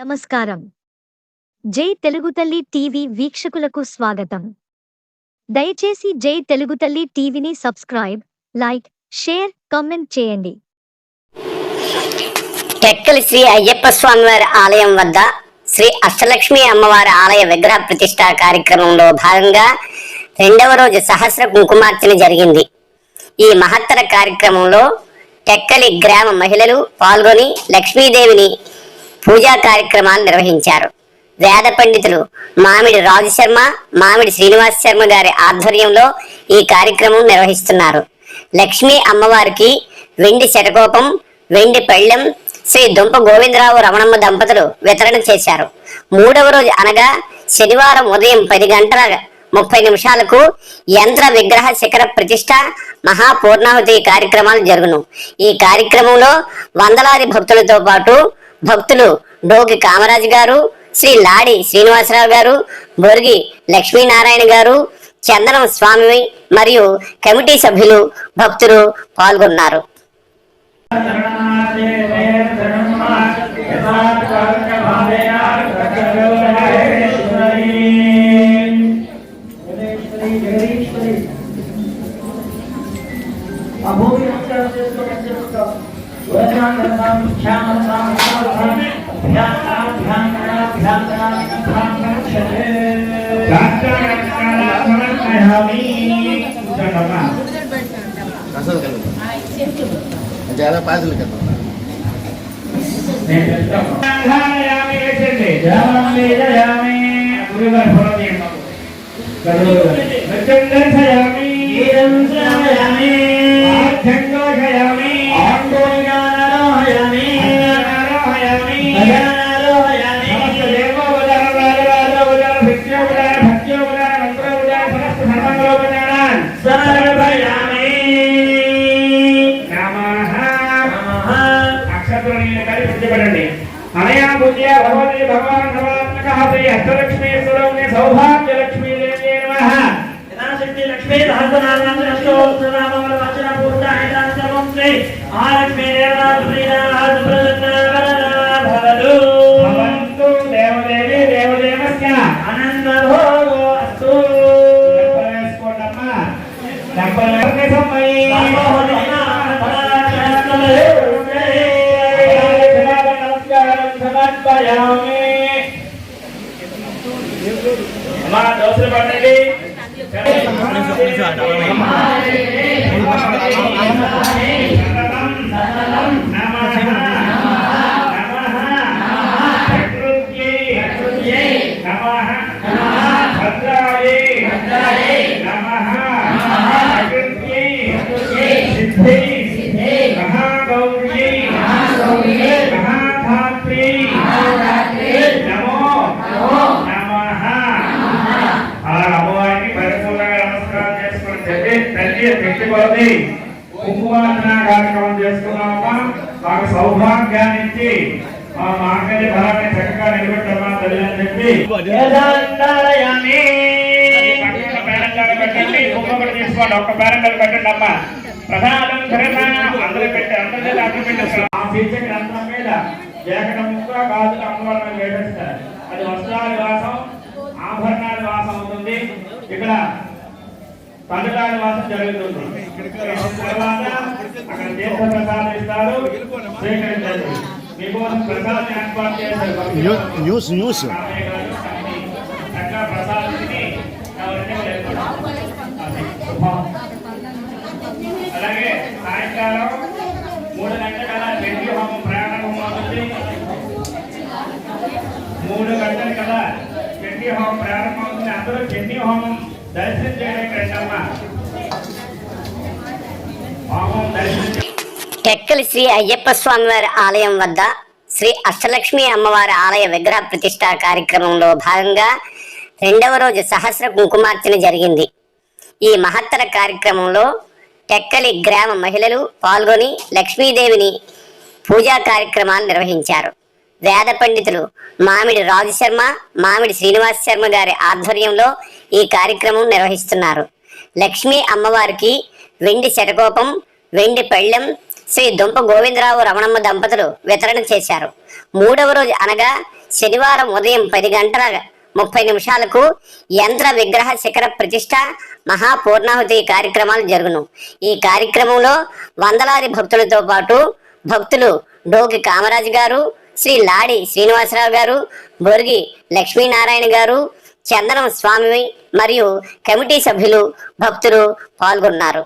నమస్కారం. జై తెలుగు తల్లి టీవీ వీక్షకులకు స్వాగతం. దయచేసి జై తెలుగు తల్లి టీవీని సబ్స్క్రైబ్, లైక్, షేర్, కామెంట్ చేయండి. టెక్కలి శ్రీ అయ్యప్ప స్వామివారి ఆలయం వద్ద శ్రీ అష్టలక్ష్మి అమ్మవారి ఆలయ విగ్రహ ప్రతిష్ఠా కార్యక్రమంలో భాగంగా రెండవ రోజు సహస్ర కుంకుమార్చన జరిగింది. ఈ మహత్తర కార్యక్రమంలో టెక్కలి గ్రామ మహిళలు పాల్గొని లక్ష్మీదేవిని పూజా కార్యక్రమాలు నిర్వహించారు. వేద పండితులు మామిడి రాజు శర్మ, మామిడి శ్రీనివాస్ శర్మ గారి ఆధ్వర్యంలో ఈ కార్యక్రమం నిర్వహిస్తున్నారు. లక్ష్మీ అమ్మవారికి వెండి శటకోపం, వెండి పళ్ళెం శ్రీ దుంప గోవిందరావు రమణమ్మ దంపతులు వితరణ చేశారు. మూడవ రోజు అనగా శనివారం ఉదయం 10:30 యంత్ర విగ్రహ శిఖర ప్రతిష్ట, మహాపూర్ణాహుతి కార్యక్రమాలు జరుగును. ఈ కార్యక్రమంలో వందలాది భక్తులతో పాటు భక్తులు డోగి కామరాజు గారు, శ్రీ లాడి శ్రీనివాసరావు గారు, బొరిగి లక్ష్మీనారాయణ గారు, చందనం స్వామి మరియు కమిటీ సభ్యులు భక్తులు పాల్గొన్నారు. ज़्यादा पास लिखा అనయా పూజ్య భగవతి భగవాన్ నవాత్మకః శ్రీ అష్టలక్ష్మీ స్వరూపిణి సౌభాగ్య లక్ష్మీ దేవ్యై నమః. యథాశక్తి లక్ష్మీ సహస్రనామాంతర అష్టోత్తరనామముల వాచన పూర్ణాయ సర్వం శ్రీ మహాలక్ష్మీ దేవతాః ప్రీణాః భవతు భవంతు దేవదేవి దేవదేవస్య ఆనందభోగో అస్తు. వేసుకోండమ్మా. దంపతులకి సమ్మై అమ్మా దోసలు పట్టండి. కుంకుమార్చన కార్యక్రమం చేసుకున్నామా. మాకు సౌభాగ్యాన్ని ఇచ్చి మా మాంగళ్య ఫలాన్ని చక్కగా నిలబెట్టమా తల్లి అని చెప్పి పెట్టండి. కుంకుమలు తీసుకోండి. ఒక్క పేరంటలు పెట్టండి అమ్మా. ప్రసాదం అందరూ పెట్టి అందరి అడ్డు పెట్టేస్తారు. ఆ శీర్షక యంత్రం మీద జగట ముక్క గాజులు అమ్మవారిని వేసేస్తారు. అది వస్త్రాల వాసం, ఆభరణాల వాసం అవుతుంది. ఇక్కడ పండుగల వాసం జరుగుతుంది. తర్వాత అక్కడ తీర్థ ప్రసాదం ఇస్తారు, స్వీకరించండి. మీకోసం ప్రసాదం ఏర్పాటు చేశారు. చక్కగా ప్రసాదం తిని అలాగే సాయంకాలం 3 గంటల చండీ హోమం ప్రారంభమవుతుంది. 3 గంటల కల్లా చండీ హోమం ప్రారంభమవుతుంది. అందరూ చండీ హోమం దర్శనం చేయడానికి రండమ్మా. టెక్కలి శ్రీ అయ్యప్ప స్వామివారి ఆలయం వద్ద శ్రీ అష్టలక్ష్మి అమ్మవారి ఆలయ విగ్రహ ప్రతిష్ఠా కార్యక్రమంలో భాగంగా రెండవ రోజు సహస్ర కుంకుమార్చన జరిగింది. ఈ మహత్తర కార్యక్రమంలో టెక్కలి గ్రామ మహిళలు పాల్గొని లక్ష్మీదేవిని పూజా కార్యక్రమాలు నిర్వహించారు. వేద పండితులు మామిడి రాజు శర్మ, మామిడి శ్రీనివాస్ శర్మ గారి ఆధ్వర్యంలో ఈ కార్యక్రమం నిర్వహిస్తున్నారు. లక్ష్మీ అమ్మవారికి వెండి శటకోపం, వెండి పళ్ళెం శ్రీ దుంప గోవిందరావు రమణమ్మ దంపతులు వితరణ చేశారు. మూడవ రోజు అనగా శనివారం ఉదయం 10:30 యంత్ర విగ్రహ శిఖర ప్రతిష్ట మహాపూర్ణాహుతి కార్యక్రమాలు జరుగును. ఈ కార్యక్రమంలో వందలాది భక్తులతో పాటు భక్తులు డోకి కామరాజు గారు, శ్రీ లాడి శ్రీనివాసరావు గారు, బొర్గి లక్ష్మీనారాయణ గారు, చందనం స్వామి మరియు కమిటీ సభ్యులు భక్తులు పాల్గొన్నారు.